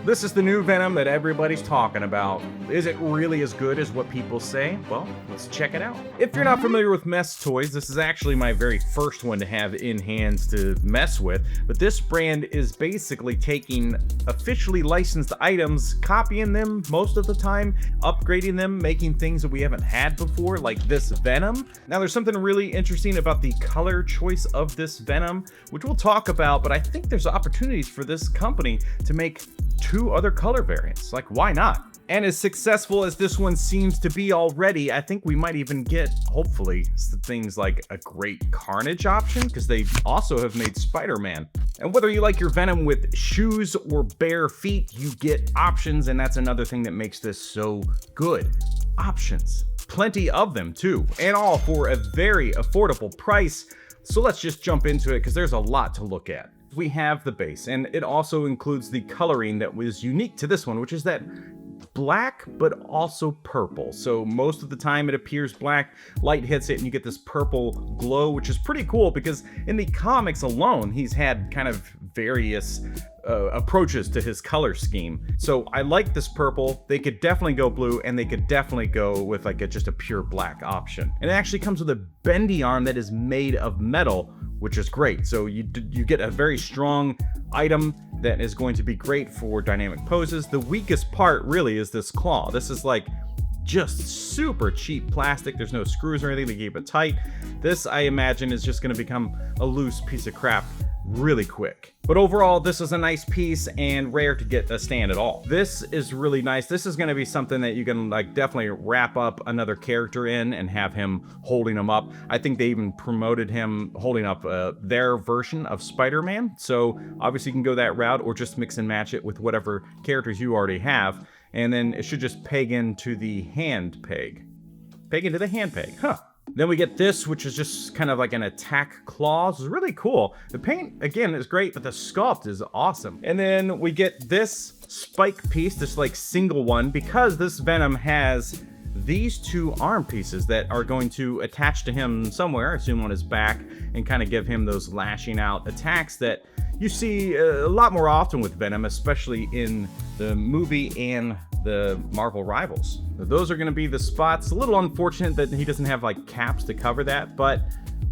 This is the new Venom that everybody's talking about. Is it really as good as what people say? Well, let's check it out. If you're not familiar with mess toys, this is actually my very first one to have in hands to mess with, but this brand is basically taking officially licensed items, copying them most of the time, upgrading them, making things that we haven't had before, like this Venom. Now there's something really interesting about the color choice of this Venom, which we'll talk about, but I think there's opportunities for this company to make two other color variants. Like, why not? And as successful as this one seems to be already, I think we might even get, hopefully, things like a great Carnage option, because they also have made Spider-Man. And whether you like your Venom with shoes or bare feet, you get options, and that's another thing that makes this so good. Options. Plenty of them, too, and all for a very affordable price. So let's just jump into it, because there's a lot to look at. We have the base, and it also includes the coloring that was unique to this one, which is that black but also purple. So most of the time it appears black, light hits it and you get this purple glow, which is pretty cool because in the comics alone he's had kind of various approaches to his color scheme. So I like this purple. They could definitely go blue, and they could definitely go with like just a pure black option. And it actually comes with a bendy arm that is made of metal, which is great. So you get a very strong item that is going to be great for dynamic poses. The weakest part really is this claw. This is like just super cheap plastic. There's no screws or anything to keep it tight. This, I imagine, is just going to become a loose piece of crap really quick. But overall, this is a nice piece and rare to get a stand at all. This is really nice. This is going to be something that you can like definitely wrap up another character in and have him holding him up. I think they even promoted him holding up their version of Spider-Man. So obviously you can go that route or just mix and match it with whatever characters you already have. And then it should just peg into the hand peg. Peg into the hand peg, huh? Then we get this, which is just kind of like an attack claw. It's really cool. The paint, again, is great, but the sculpt is awesome. And then we get this spike piece, this like single one, because this Venom has these two arm pieces that are going to attach to him somewhere, I assume on his back, and kind of give him those lashing out attacks that you see a lot more often with Venom, especially in the movie and the Marvel Rivals. Those are going to be the spots. A little unfortunate that he doesn't have like caps to cover that, but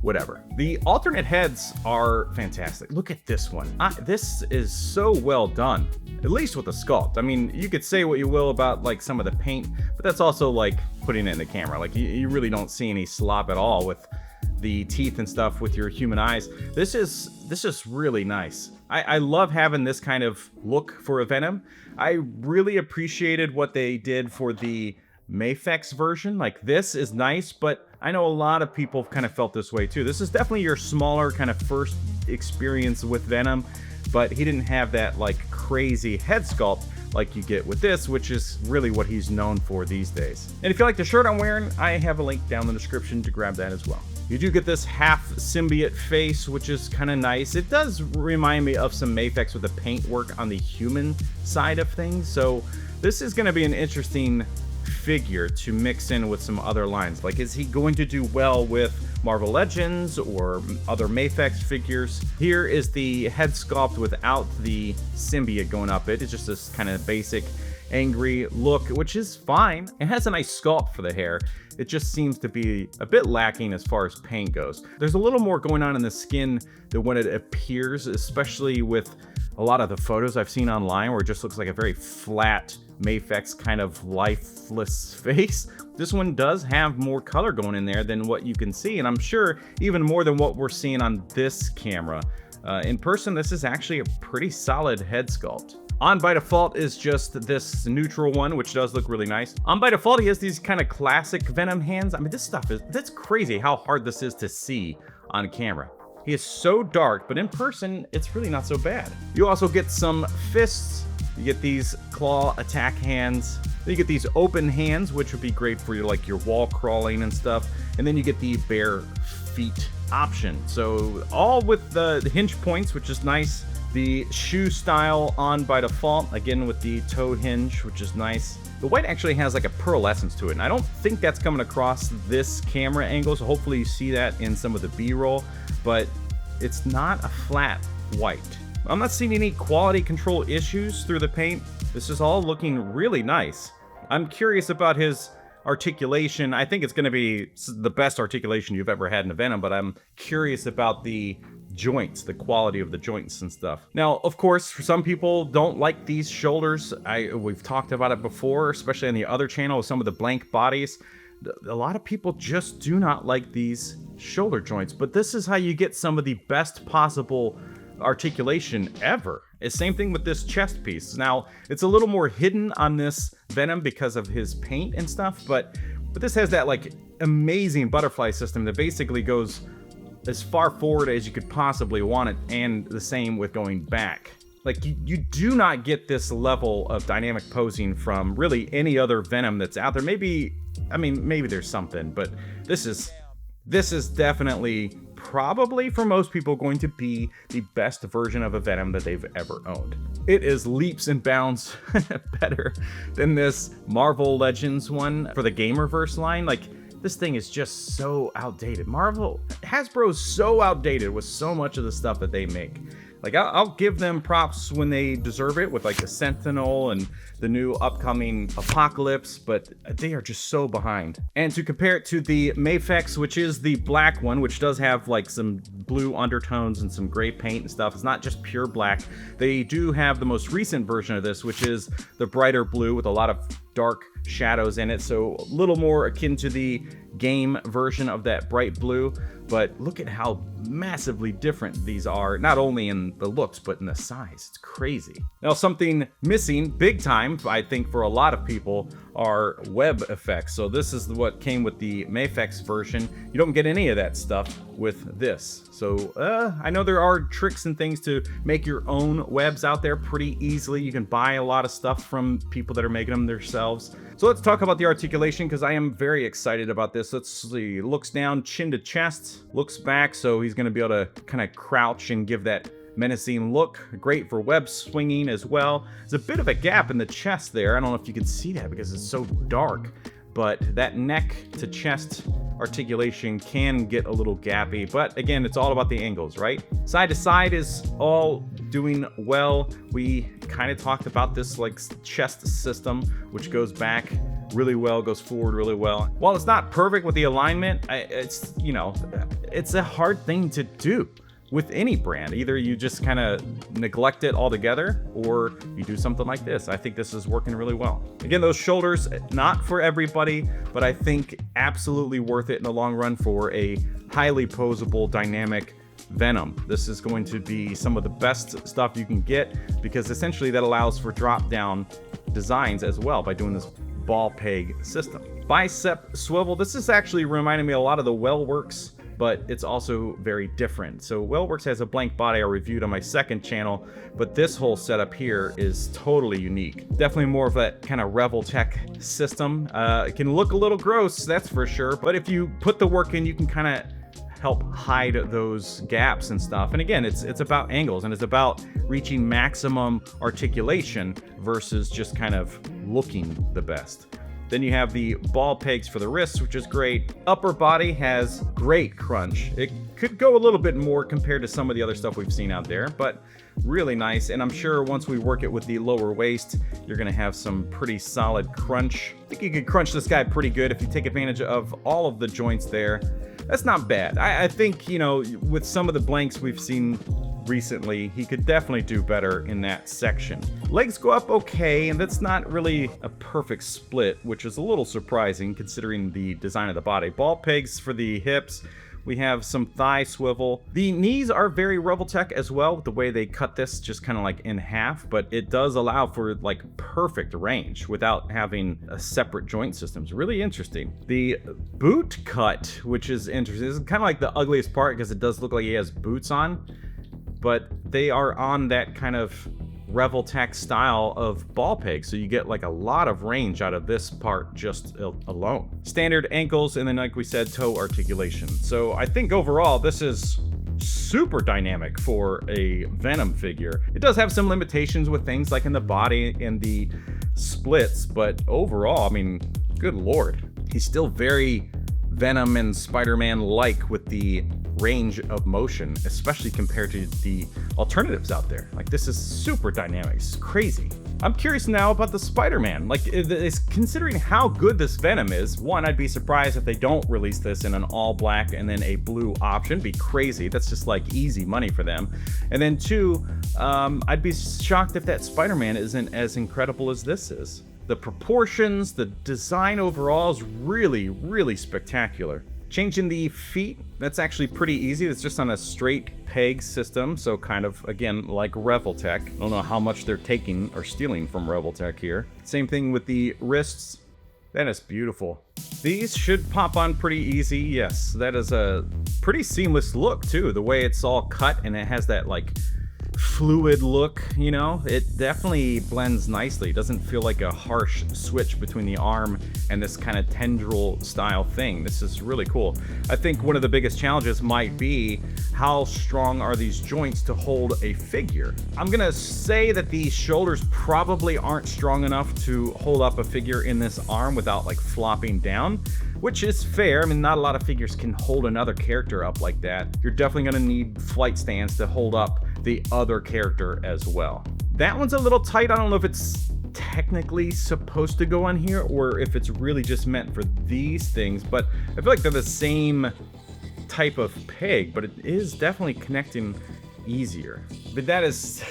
whatever. The alternate heads are fantastic. Look at this one. This is so well done, at least with the sculpt. I mean, you could say what you will about like some of the paint, but that's also like putting it in the camera. Like you really don't see any slop at all with the teeth and stuff with your human eyes. This is really nice. I love having this kind of look for a Venom. I really appreciated what they did for the Mafex version. Like, this is nice, but I know a lot of people kind of felt this way too. This is definitely your smaller kind of first experience with Venom, but he didn't have that like crazy head sculpt like you get with this, which is really what he's known for these days. And if you like the shirt I'm wearing, I have a link down in the description to grab that as well. You do get this half symbiote face, which is kind of nice. It does remind me of some Mafex with the paint work on the human side of things. So this is going to be an interesting figure to mix in with some other lines. Like, is he going to do well with Marvel Legends or other Mafex figures? Here is the head sculpt without the symbiote going up it. It's just this kind of basic angry look, which is fine. It has a nice sculpt for the hair. It just seems to be a bit lacking as far as paint goes. There's a little more going on in the skin than when it appears, especially with a lot of the photos I've seen online where it just looks like a very flat Mafex kind of lifeless face. This one does have more color going in there than what you can see, and I'm sure even more than what we're seeing on this camera. In person, this is actually a pretty solid head sculpt. On by default is just this neutral one, which does look really nice. On by default, he has these kind of classic Venom hands. I mean, this stuff that's crazy how hard this is to see on camera. He is so dark, but in person, it's really not so bad. You also get some fists. You get these claw attack hands. Then you get these open hands, which would be great for your, like your wall crawling and stuff. And then you get the bare feet option. So all with the hinge points, which is nice. The shoe style on by default, again with the toe hinge, which is nice. The white actually has like a pearlescence to it, and I don't think that's coming across this camera angle, so hopefully you see that in some of the B-roll, but it's not a flat white. I'm not seeing any quality control issues through the paint. This is all looking really nice. I'm curious about his articulation. I think it's going to be the best articulation you've ever had in a Venom, but I'm curious about the joints, the quality of the joints and stuff. Now, of course, for some people don't like these shoulders. We've talked about it before, especially on the other channel with some of the blank bodies. A lot of people just do not like these shoulder joints, but this is how you get some of the best possible articulation ever. It's same thing with this chest piece. Now, it's a little more hidden on this Venom because of his paint and stuff, but this has that like amazing butterfly system that basically goes as far forward as you could possibly want it, and the same with going back. Like, you do not get this level of dynamic posing from really any other Venom that's out there. Maybe there's something, but this is definitely, probably for most people, going to be the best version of a Venom that they've ever owned. It is leaps and bounds better than this Marvel Legends one for the Gamerverse line. Like, this thing is just so outdated. Hasbro's so outdated with so much of the stuff that they make. Like, I'll give them props when they deserve it with like the Sentinel and the new upcoming Apocalypse, but they are just so behind. And to compare it to the Mafex, which is the black one, which does have like some blue undertones and some gray paint and stuff. It's not just pure black. They do have the most recent version of this, which is the brighter blue with a lot of dark shadows in it, so a little more akin to the game version of that bright blue. But look at how massively different these are, not only in the looks, but in the size. It's crazy. Now, something missing big time, I think, for a lot of people are web effects. So this is what came with the Mafex version. You don't get any of that stuff with this. So I know there are tricks and things to make your own webs out there pretty easily. You can buy a lot of stuff from people that are making them themselves. So let's talk about the articulation, because I am very excited about this. Let's see. Looks down, chin to chest, looks back, so he's going to be able to kind of crouch and give that menacing look. Great for web swinging as well. There's a bit of a gap in the chest there. I don't know if you can see that because it's so dark, but that neck to chest articulation can get a little gappy, but again, it's all about the angles, right? Side to side is all doing well. We kind of talked about this like chest system, which goes back really well, goes forward really well. While it's not perfect with the alignment, it's a hard thing to do with any brand. Either you just kind of neglect it altogether, or you do something like this. I think this is working really well. Again, those shoulders, not for everybody, but I think absolutely worth it in the long run for a highly posable, dynamic Venom. This is going to be some of the best stuff you can get, because essentially that allows for drop-down designs as well by doing this ball peg system. Bicep swivel. This is actually reminding me a lot of the Wellworks, but it's also very different. So Wellworks has a blank body I reviewed on my second channel, but this whole setup here is totally unique. Definitely more of that kind of Revoltech system. It can look a little gross, that's for sure, but if you put the work in, you can kind of help hide those gaps and stuff. And again, it's about angles, and it's about reaching maximum articulation versus just kind of looking the best. Then you have the ball pegs for the wrists, which is great. Upper body has great crunch. It could go a little bit more compared to some of the other stuff we've seen out there, but really nice. And I'm sure once we work it with the lower waist, you're gonna have some pretty solid crunch. I think you could crunch this guy pretty good if you take advantage of all of the joints there. That's not bad. I think, with some of the blanks we've seen recently, he could definitely do better in that section. Legs go up okay, and that's not really a perfect split, which is a little surprising considering the design of the body. Ball pegs for the hips. We have some thigh swivel. The knees are very Revoltech as well, with the way they cut this just kind of like in half, but it does allow for like perfect range without having a separate joint system. It's really interesting. The boot cut, which is interesting, this is kind of like the ugliest part because it does look like he has boots on, but they are on that kind of Revoltech style of ball peg, so you get like a lot of range out of this part just alone. Standard ankles, and then like we said, toe articulation. So I think overall this is super dynamic for a Venom figure. It does have some limitations with things like in the body and the splits, but overall, I mean, good lord, he's still very Venom and Spider-Man like with the range of motion, especially compared to the alternatives out there. Like, this is super dynamic. It's crazy. I'm curious now about the Spider-Man. Like, considering how good this Venom is, one, I'd be surprised if they don't release this in an all black and then a blue option. Be crazy. That's just like easy money for them. And then two, I'd be shocked if that Spider-Man isn't as incredible as this is. The proportions, the design overall is really, really spectacular. Changing the feet, that's actually pretty easy. It's just on a straight peg system, so kind of, again, like Revoltech. I don't know how much they're taking or stealing from Revoltech here. Same thing with the wrists. That is beautiful. These should pop on pretty easy. Yes, that is a pretty seamless look, too. The way it's all cut and it has that, like, fluid look, you know, it definitely blends nicely. It doesn't feel like a harsh switch between the arm and this kind of tendril style thing. This is really cool. I think one of the biggest challenges might be how strong are these joints to hold a figure. I'm gonna say that these shoulders probably aren't strong enough to hold up a figure in this arm without like flopping down, which is fair. I mean, not a lot of figures can hold another character up like that. You're definitely gonna need flight stands to hold up the other character as well. That one's a little tight. I don't know if it's technically supposed to go on here or if it's really just meant for these things, but I feel like they're the same type of peg, but it is definitely connecting easier. But that is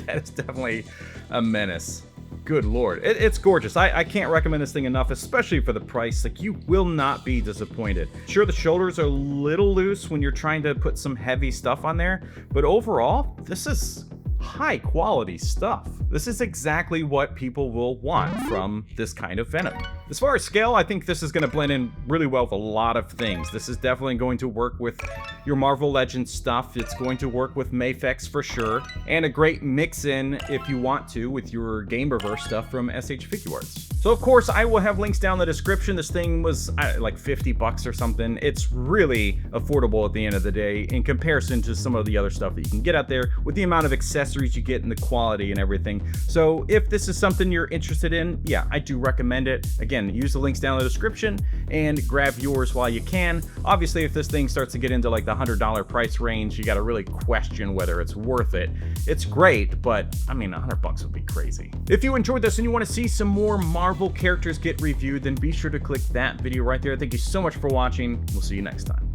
that is definitely a menace. Good lord, it's gorgeous. I can't recommend this thing enough, especially for the price. Like, you will not be disappointed. Sure, the shoulders are a little loose when you're trying to put some heavy stuff on there, but overall, this is high quality stuff. This is exactly what people will want from this kind of Venom. As far as scale, I think this is going to blend in really well with a lot of things. This is definitely going to work with your Marvel Legends stuff. It's going to work with Mafex for sure, and a great mix-in if you want to with your Gamerverse stuff from SHFiguarts. So of course, I will have links down in the description. This thing was like 50 bucks or something. It's really affordable at the end of the day in comparison to some of the other stuff that you can get out there with the amount of accessories you get and the quality and everything. So if this is something you're interested in, yeah, I do recommend it. Again, use the links down in the description and grab yours while you can. Obviously, if this thing starts to get into like the $100 price range, you got to really question whether it's worth it. It's great, but I mean, $100 would be crazy. If you enjoyed this and you want to see some more Marvel characters get reviewed, then be sure to click that video right there. Thank you so much for watching. We'll see you next time.